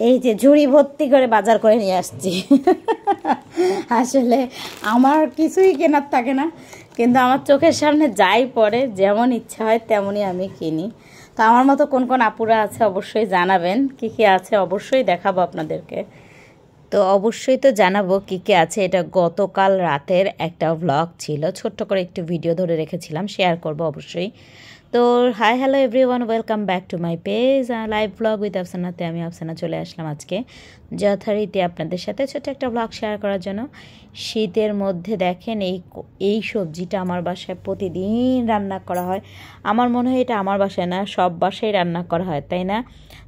এই যে ঝুড়ি ভর্তি করে বাজার করে নিয়ে আসছি। আসলে আমার কিছুই কেনার থাকে না, কিন্তু আমার চোখের সামনে যাই পড়ে, যেমন ইচ্ছা হয় তেমনই আমি কিনি। তো আমার মতো কোন কোন আপুরা আছে অবশ্যই জানাবেন, কী কী আছে অবশ্যই দেখাবো আপনাদেরকে। তো অবশ্যই তো জানাবো কী কী আছে। এটা গতকাল রাতের একটা ভ্লগ ছিল, ছোট্ট করে একটু ভিডিও ধরে রেখেছিলাম, শেয়ার করব অবশ্যই। তো hi hello everyone, welcome back to my page live blog with আফসানাতে। আমি আফসানা চলে আসলাম আজকে যথারীতি আপনাদের সাথে ছোট্ট একটা ব্লগ শেয়ার করার জন্য। শীতের মধ্যে দেখেন এই সবজিটা আমার বাসায় প্রতিদিন রান্না করা হয়। আমার মনে হয় এটা আমার বাসায় না, সব বাসায় রান্না করা হয়, তাই না?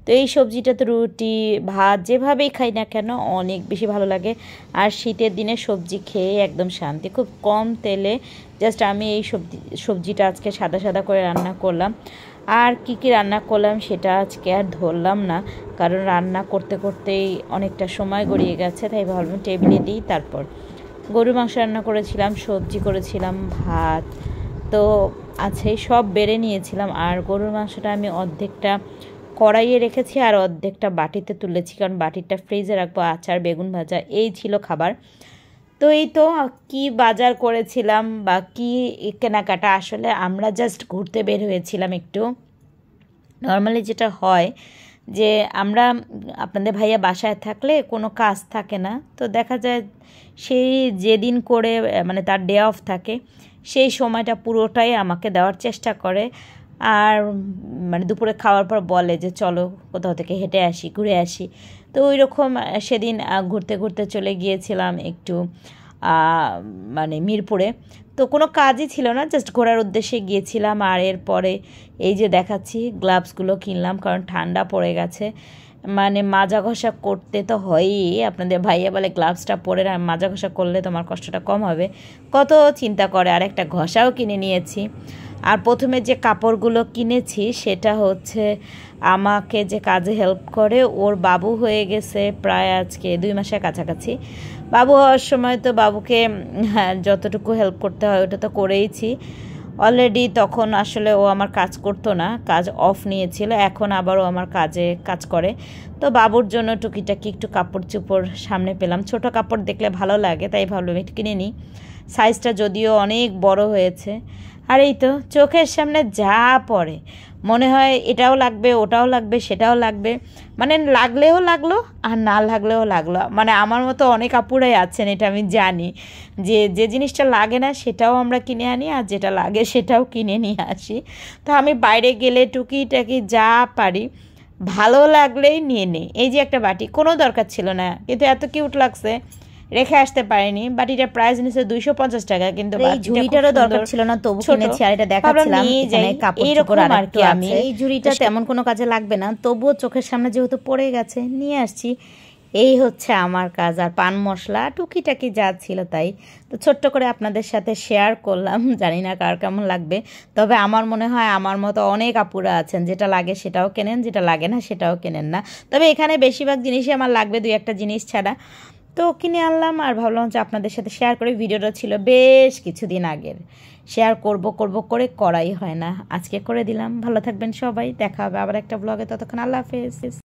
তো এই সবজিটা তো রুটি ভাত যেভাবেই খাই না কেন অনেক বেশি ভালো লাগে। আর শীতের দিনে সবজি খেয়ে একদম শান্তি, খুব কম তেলে জাস্ট আমি এই সবজিটা আজকে সাদা সাদা করে রান্না করলাম। আর কি রান্না করলাম সেটা আজকে আর ধরলাম না, কারণ রান্না করতে করতেই অনেকটা সময় গড়িয়ে গেছে, তাই ভাবলাম টেবিলে দিই। তারপর গরুর মাংস রান্না করেছিলাম, সবজি করেছিলাম, ভাত তো আছেই, সব বেড়ে নিয়েছিলাম। আর গরুর মাংসটা আমি অর্ধেকটা কড়াইয়ে রেখেছি আর অর্ধেকটা বাটিতে তুলেছি, কারণ বাটিটা ফ্রিজে রাখবো। আচার, বেগুন ভাজা, এই ছিল খাবার। তো এই তো কি বাজার করেছিলাম বা কি কেনাকাটা, আসলে আমরা জাস্ট ঘুরতে বের হয়েছিলাম একটু। নর্মালি যেটা হয় যে আমরা আপনাদের ভাইয়া বাসায় থাকলে কোনো কাজ থাকে না, তো দেখা যায় সেই যেদিন করে মানে তার ডে অফ থাকে সেই সময়টা পুরোটাই আমাকে দেওয়ার চেষ্টা করে। আর মানে দুপুরে খাওয়ার পর বলে যে চলো কোথাও থেকে হেঁটে আসি, ঘুরে আসি। তো ওই রকম সেদিন ঘুরতে ঘুরতে চলে গিয়েছিলাম একটু মানে মিরপুরে। তো কোনো কাজই ছিল না, জাস্ট ঘোরার উদ্দেশ্যে গিয়েছিলাম। আর এরপরে এই যে দেখাচ্ছি গ্লাভসগুলো কিনলাম, কারণ ঠান্ডা পড়ে গেছে। মানে মাজা ঘষা করতে তো হয়ই, আপনাদের ভাইয়া বলে গ্লাভসটা পরে মাজা ঘষা করলে তোমার কষ্টটা কম হবে, কত চিন্তা করে। আর একটা ঘষাও কিনে নিয়েছি। আর প্রথমে যে কাপড়গুলো কিনেছি সেটা হচ্ছে আমাকে যে কাজে হেল্প করে, ওর বাবু হয়ে গেছে প্রায় আজকে 2 মাসের কাছাকাছি। বাবু হওয়ার সময় তো বাবুকে যতটুকু হেল্প করতে হয় ওটা তো করেইছি অলরেডি। তখন আসলে ও আমার কাজ করতো না, কাজ অফ নিয়েছিল, এখন আবারও আমার কাজ করে। তো বাবুর জন্য টুকিটাকি একটু কাপড় চোপড় সামনে পেলাম, ছোট কাপড় দেখলে ভালো লাগে, তাই ভাবলাম একটু কিনে নিই। সাইজটা যদিও অনেক বড় হয়েছে। আর এই তো চোখের সামনে যা পড়ে মনে হয় এটাও লাগবে, ওটাও লাগবে, সেটাও লাগবে, মানে লাগলেও লাগলো আর না লাগলেও লাগলো। মানে আমার মতো অনেক আপুরাই আছেন, এটা আমি জানি, যে যে জিনিসটা লাগে না সেটাও আমরা কিনে আনি, আর যেটা লাগে সেটাও কিনে নিয়ে আসি। তো আমি বাইরে গেলে টুকিটাকি যা পারি ভালো লাগলেই নিয়ে নিই। এই যে একটা বাটি, কোনো দরকার ছিল না, কিন্তু এত কিউট লাগছে, রেখে আসতে পারিনি। বাটিটার প্রাইস নিচ্ছে 250 টাকা, কিন্তু এই ঝুড়িটারও দরকার ছিল না, তবু কিনেছি। আর এটা দেখাচ্ছিলাম এখানে কাপড় চোপড় আর কি আমি, এই ঝুড়িটা তেমন কোনো কাজে লাগবে না, তবুও চোখের সামনে যেহেতু পড়ে গেছে নিয়ে আসছি। এই হচ্ছে আমার কাজ। আর পান মশলা টুকিটাকি যা ছিল তাই, তো ছোট্ট করে আপনাদের সাথে শেয়ার করলাম। জানি না কার কেমন লাগবে, তবে আমার মনে হয় আমার মতো অনেক আপুরা আছেন, যেটা লাগে সেটাও কেনেন, যেটা লাগে না সেটাও কেনেন না। তবে এখানে বেশিরভাগ জিনিসই আমার লাগবে, 2-1টা জিনিস ছাড়া। তো কিনে আনলাম আর ভাবলাম যে আপনাদের সাথে শেয়ার করে। ভিডিওটা ছিল বেশ কিছুদিন আগের, শেয়ার করব করে করাই হয় না, আজকে করে দিলাম। ভালো থাকবেন সবাই, দেখা হবে আবার একটা ব্লগে, ততক্ষণ আল্লাহ হাফেজ।